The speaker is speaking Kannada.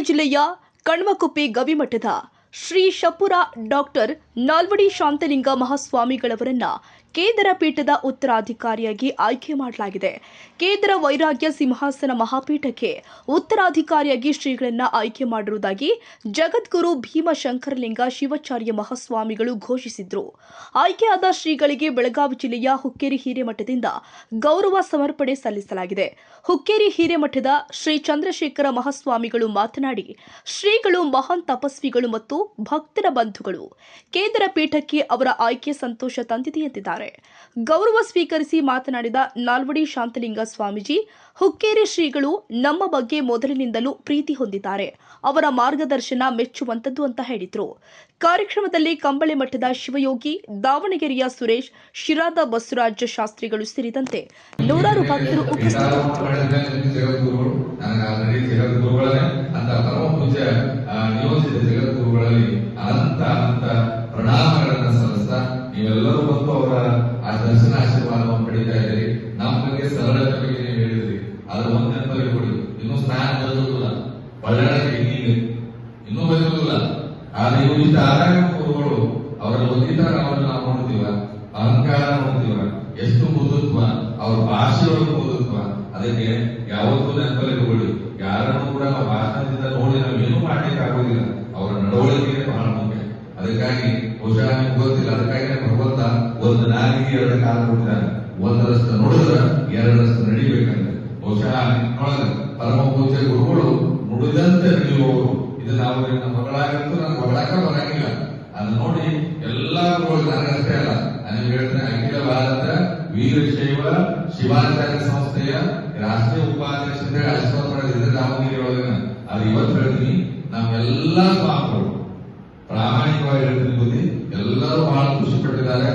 ಜಿಲ್ಲೆಯ ಕಣ್ವಕುಪ್ಪೆ ಗವಿಮಠದ ಶ್ರೀ ಶಪುರ ಡಾಕ್ಟರ್ ನಾಲ್ವಡಿ ಶಾಂತಲಿಂಗ ಮಹಾಸ್ವಾಮಿಗಳವರನ್ನ ಕೇದರ ಪೀಠದ ಉತ್ತರಾಧಿಕಾರಿಯಾಗಿ ಆಯ್ಕೆ ಮಾಡಲಾಗಿದೆ. ಕೇದರ ವೈರಾಗ್ಯ ಸಿಂಹಾಸನ ಮಹಾಪೀಠಕ್ಕೆ ಉತ್ತರಾಧಿಕಾರಿಯಾಗಿ ಶ್ರೀಗಳನ್ನ ಆಯ್ಕೆ ಮಾಡಿರುವುದಾಗಿ ಜಗದ್ಗುರು ಭೀಮಶಂಕರಲಿಂಗ ಶಿವಾಚಾರ್ಯ ಮಹಾಸ್ವಾಮಿಗಳು ಘೋಷಿಸಿದ್ರು. ಆಯ್ಕೆಯಾದ ಶ್ರೀಗಳಿಗೆ ಬೆಳಗಾವಿ ಜಿಲ್ಲೆಯ ಹುಕ್ಕೇರಿ ಹಿರೇಮಠದಿಂದ ಗೌರವ ಸಮರ್ಪಣೆ ಸಲ್ಲಿಸಲಾಗಿದೆ. ಹುಕ್ಕೇರಿ ಹಿರೇಮಠದ ಶ್ರೀ ಚಂದ್ರಶೇಖರ ಮಹಾಸ್ವಾಮಿಗಳು ಮಾತನಾಡಿ, ಶ್ರೀಗಳು ಮಹಾನ್ ತಪಸ್ವಿಗಳು ಮತ್ತು ಭಕ್ತರ ಬಂಧುಗಳು. ಕೇದರ ಪೀಠಕ್ಕೆ ಅವರ ಆಯ್ಕೆ ಸಂತೋಷ ತಂದಿದೆ ಎಂದಿದ್ದಾರೆ. ಗೌರವ ಸ್ವೀಕರಿಸಿ ಮಾತನಾಡಿದ ನಾಲ್ವಡಿ ಶಾಂತಲಿಂಗ ಸ್ವಾಮೀಜಿ, ಹುಕ್ಕೇರಿ ಶ್ರೀಗಳು ನಮ್ಮ ಬಗ್ಗೆ ಮೊದಲಿನಿಂದಲೂ ಪ್ರೀತಿ ಹೊಂದಿದ್ದಾರೆ. ಅವರ ಮಾರ್ಗದರ್ಶನ ಮೆಚ್ಚುವಂತದ್ದು ಅಂತ ಹೇಳಿದ್ರು. ಕಾರ್ಯಕ್ರಮದಲ್ಲಿ ಕಂಬಳೆ ಮಠದ ಶಿವಯೋಗಿ, ದಾವಣಗೆರೆಯ ಸುರೇಶ್, ಶಿರಾದ ಬಸವರಾಜ ಶಾಸ್ತ್ರಿಗಳು ಸೇರಿದಂತೆ ನೂರಾರು ಭಕ್ತರು ಉಪಸ್ಥಿತರಿದ್ದರು. ಪ್ರಣಾಮಗಳನ್ನು ಸಲ್ಲಿಸ್ತಾ ನೀವೆಲ್ಲರೂ ಬಂದು ಅವರ ಆ ದರ್ಶನ ಆಶೀರ್ವಾದವನ್ನು ಪಡಿತಾ ಇದ್ದೀರಿ. ನಮ್ಮ ಬಗ್ಗೆ ಸರಳತೆ ಬಗ್ಗೆ ನೀವು ಹೇಳಿದ್ರಿ, ಅದ್ರ ಒಂದು ನೆನಪಲ್ಲಿ ಕೊಡಿ. ಇನ್ನೂ ಸ್ನಾನ ಬದಲಿಲ್ಲ, ಬಳ್ಳಾರಿಗೆ ನೀರು ಇನ್ನೂ ಬದಲಿಲ್ಲ. ಆದ್ರೆ ಇವರು ಇಷ್ಟ ಆದಾಗ ಗುರುಗಳು ಅವರ ಒದ್ದಿದ್ದಾಗ ಅವರನ್ನು ನಾವು ನೋಡ್ತೀವ, ಅಹಂಕಾರ ನೋಡ್ತೀವ, ಎಷ್ಟು ಮೃದುತ್ವ, ಅವ್ರ ಭಾಷೆಯೊಳಗೆ ಮೃದುತ್ವ. ಅದಕ್ಕೆ ಯಾವತ್ತೂ ನೆನಪಲ್ಲಿ ಇಟ್ಕೊಳ್ಳಿ, ಯಾರನ್ನು ಕೂಡ ನಾವು ಭಾಷಣದಿಂದ ನೋಡಿ ನಾವು ಏನೂ ಮಾಡ್ಲಿಕ್ಕೆ ಆಗೋದಿಲ್ಲ. ಅವರ ನಡವಳಿಕೆ ಬಹಳ ಮುಖ್ಯ. ಅದಕ್ಕಾಗಿ ಬಹುಶಃ ನಿಮ್ಗೆ ಗೊತ್ತಿಲ್ಲ, ಅದಕ್ಕಾಗಿ ಭಗವಂತ ಒಂದು ನಾಲಿಗೆ ಎರಡು ಕಾಲ ಕೊಟ್ಟಿದ್ದಾನೆ. ಒಂದರಷ್ಟು ನೋಡಿದ್ರೆ ಎರಡರಷ್ಟು ನಡಿಬೇಕಂದ್ರೆ ಬಹುಶಃ ನಿಮ್ಮೊಳಗೆ ಪರಮ ಪೂಜ್ಯ ಗುರುಗಳು ನುಡಿದಂತೆ ನಡೆಯುವವರು. ಇದು ನಾವು ನನ್ನ ಮಗಳಾಗಿತ್ತು, ನನಗೆ ಹೊಗಳಾಕ ಬರಂಗಿಲ್ಲ. ಅದನ್ನ ನೋಡಿ ಎಲ್ಲಾ ಗುರುಗಳು, ನನಗಷ್ಟೇ ಅಲ್ಲ, ನಾನು ಹೇಳ್ತೇನೆ, ಅಖಿಲ ಭಾರತ ವೀರಶೈವ ಶಿವಾಚಾರ್ಯ ಸಂಸ್ಥೆಯ ರಾಷ್ಟ್ರೀಯ ಉಪಾಧ್ಯಕ್ಷತೆ ಆಶೀರ್ವಾದ ಮಾಡಿದ್ರೆ ದಾವಣಗೆರೆ ಒಳಗಿನ ಅದು ಇವತ್ತು ಹೇಳ್ತೀನಿ. ನಾವೆಲ್ಲಾ ಸ್ವಾಮಿಗಳು ಪ್ರಾಮಾಣಿಕವಾಗಿ ಹೇಳ್ತೀನಿ, ಎಲ್ಲರೂ ಬಹಳ ಖುಷಿ ಪಟ್ಟಿದ್ದಾರೆ.